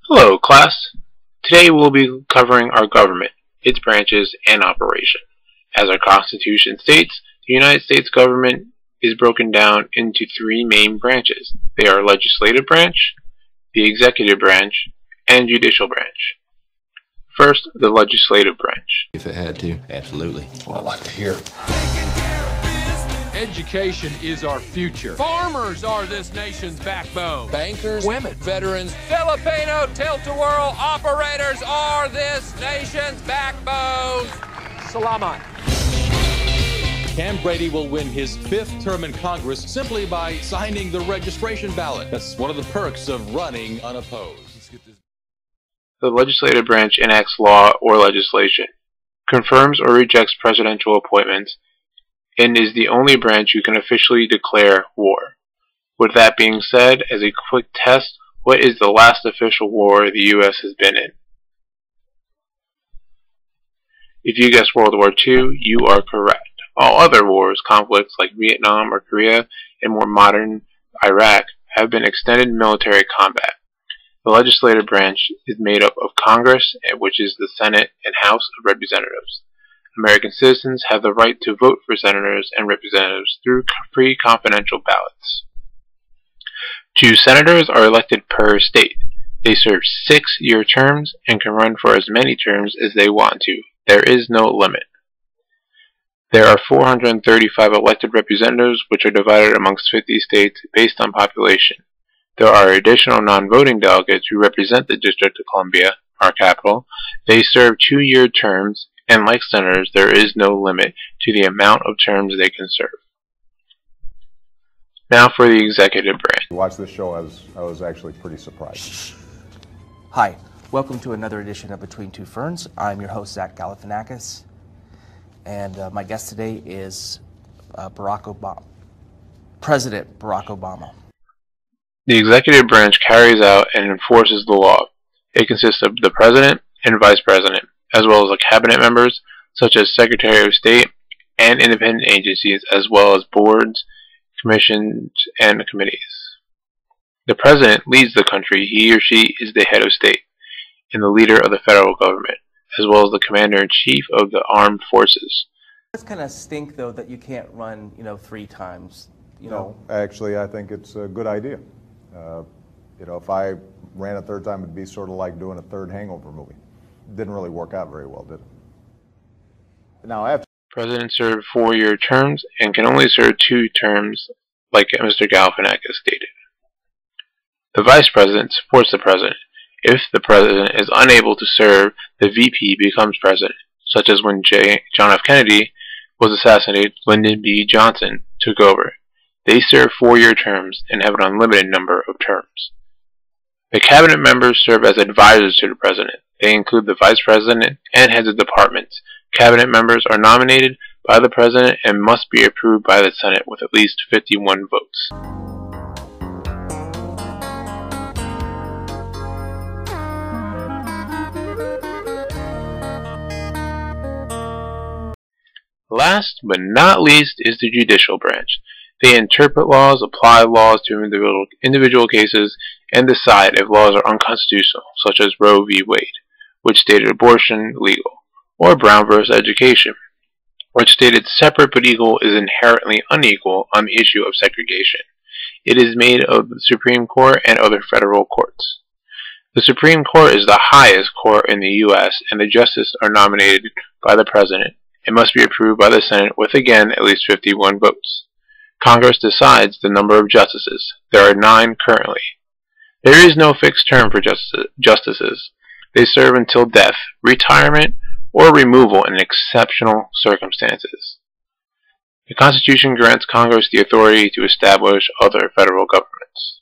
Hello, class. Today we'll be covering our government, its branches, and operation. As our Constitution states, the United States government is broken down into three main branches. They are legislative branch, the executive branch, and judicial branch. First, the legislative branch. If it had to, absolutely. Well, I'd like to hear. Education is our future. Farmers are this nation's backbone. Bankers, Women, veterans, Filipino tilt-a-whirl operators are this nation's backbone. Salamat. Cam Brady will win his fifth term in Congress simply by signing the registration ballot. That's one of the perks of running unopposed. The legislative branch enacts law or legislation, confirms or rejects presidential appointments, and is the only branch who can officially declare war. With that being said, as a quick test, what is the last official war the U.S. has been in? If you guessed World War II, you are correct. All other wars, conflicts like Vietnam or Korea, and more modern Iraq, have been extended military combat. The legislative branch is made up of Congress, which is the Senate and House of Representatives. American citizens have the right to vote for senators and representatives through free confidential ballots. 2 senators are elected per state. They serve 6-year terms and can run for as many terms as they want to. There is no limit. There are 435 elected representatives, which are divided amongst 50 states based on population. There are additional non-voting delegates who represent the District of Columbia, our capital. They serve 2-year terms, and like senators, there is no limit to the amount of terms they can serve. Now for the executive branch. I watched this show, I was actually pretty surprised. Hi, welcome to another edition of Between Two Ferns. I'm your host, Zach Galifianakis, and my guest today is President Barack Obama. The executive branch carries out and enforces the law. It consists of the president and vice president, as well as the cabinet members, such as Secretary of State, and independent agencies, as well as boards, commissions, and committees. The president leads the country. He or she is the head of state and the leader of the federal government, as well as the commander-in-chief of the armed forces. It's kind of stink, though, that you can't run, 3 times. No, actually, I think it's a good idea. If I ran a 3rd time, it'd be sort of like doing a 3rd Hangover movie. Didn't really work out very well, did it? Now, after Presidents serve 4-year terms and can only serve 2 terms, like Mr. Galifianakis stated. The vice president supports the president. If the president is unable to serve, the VP becomes president, such as when John F. Kennedy was assassinated, Lyndon B. Johnson took over. They serve 4-year terms and have an unlimited number of terms. The cabinet members serve as advisors to the president. They include the vice president and heads of departments. Cabinet members are nominated by the president and must be approved by the Senate with at least 51 votes. Last but not least is the judicial branch. They interpret laws, apply laws to individual cases, and decide if laws are unconstitutional, such as Roe v. Wade, which stated abortion legal, or Brown v. Education, which stated separate but equal is inherently unequal on the issue of segregation. It is made of the Supreme Court and other federal courts. The Supreme Court is the highest court in the U.S., and the justices are nominated by the President. It must be approved by the Senate with, again, at least 51 votes. Congress decides the number of justices. There are 9 currently. There is no fixed term for justices. They serve until death, retirement, or removal in exceptional circumstances. The Constitution grants Congress the authority to establish other federal governments.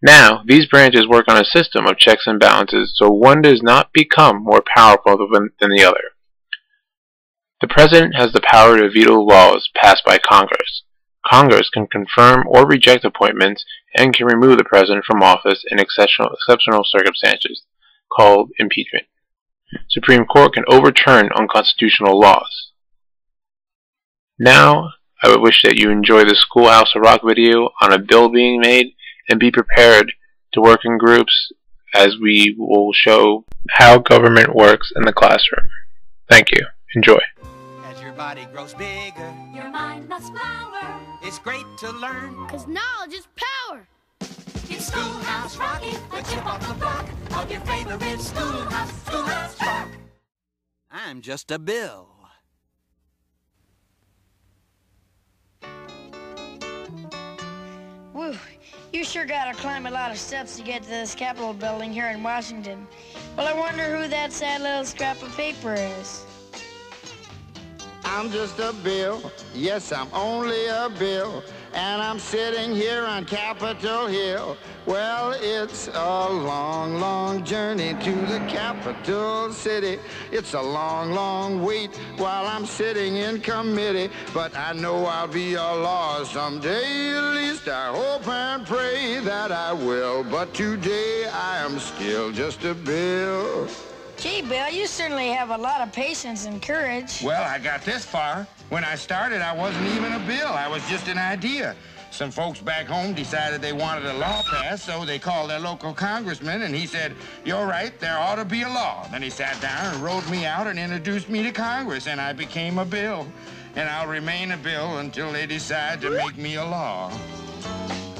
Now, these branches work on a system of checks and balances, so one does not become more powerful than the other. The President has the power to veto laws passed by Congress. Congress can confirm or reject appointments and can remove the President from office in exceptional circumstances, called impeachment. Supreme Court can overturn unconstitutional laws. Now, I would wish that you enjoy the Schoolhouse of Rock video on a bill being made and be prepared to work in groups, as we will show how government works in the classroom. Thank you. Enjoy. As your body grows bigger, your mind must flower. It's great to learn, 'cause knowledge is power. It's Schoolhouse Rocky, the chip off the block of your favorite Schoolhouse Rock. I'm just a bill. Whew, you sure gotta climb a lot of steps to get to this Capitol building here in Washington. Well, I wonder who that sad little scrap of paper is. I'm just a bill, yes, I'm only a bill, and I'm sitting here on Capitol Hill. Well, it's a long, long journey to the capital city. It's a long, long wait while I'm sitting in committee, but I know I'll be a law someday. At least I hope and pray that I will, but today I am still just a bill. Gee, Bill, you certainly have a lot of patience and courage. Well, I got this far. When I started, I wasn't even a bill. I was just an idea. Some folks back home decided they wanted a law passed, so they called their local congressman, and he said, "You're right, there ought to be a law." Then he sat down and wrote me out and introduced me to Congress, and I became a bill. And I'll remain a bill until they decide to make me a law.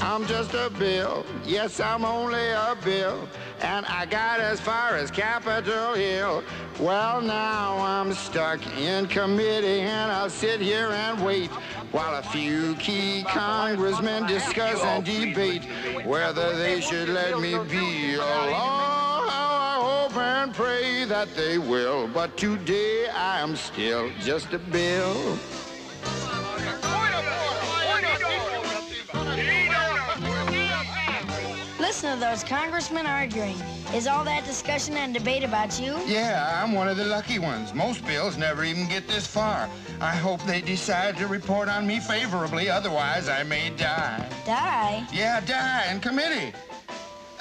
I'm just a bill, yes, I'm only a bill, and I got as far as Capitol Hill. Well, now I'm stuck in committee, and I'll sit here and wait while a few key congressmen discuss and debate whether they should let me be a law. I hope and pray that they will, but today I am still just a bill. Listen to those congressmen arguing. Is all that discussion and debate about you? Yeah, I'm one of the lucky ones. Most bills never even get this far. I hope they decide to report on me favorably, otherwise I may die. Die? Yeah, die in committee.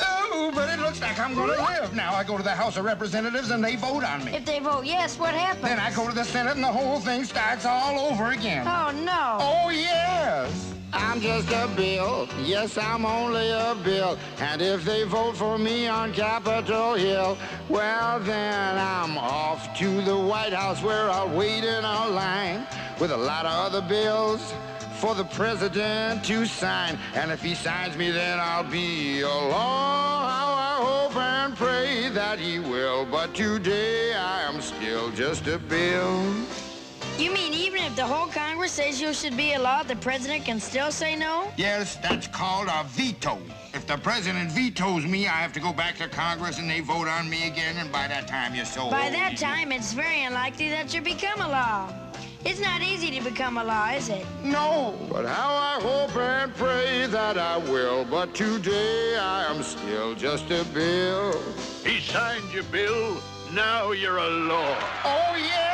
Oh, but it looks like I'm going to live. Now I go to the House of Representatives and they vote on me. If they vote yes, what happens? Then I go to the Senate and the whole thing starts all over again. Oh, no. Oh, yes. I'm just a bill. Yes, I'm only a bill. And if they vote for me on Capitol Hill, well, then I'm off to the White House where I'll wait in a line with a lot of other bills for the president to sign. And if he signs me, then I'll be a law. How I hope and pray that he will. But today I am still just a bill. You mean even if the whole Congress says you should be a law, the president can still say no? Yes, that's called a veto. If the president vetoes me, I have to go back to Congress and they vote on me again, and by that time you're so By old. that time, it's very unlikely that you become a law. It's not easy to become a law, is it? No, but how I hope and pray that I will. But today I am still just a bill. He signed your bill. Now you're a law. Oh, yeah.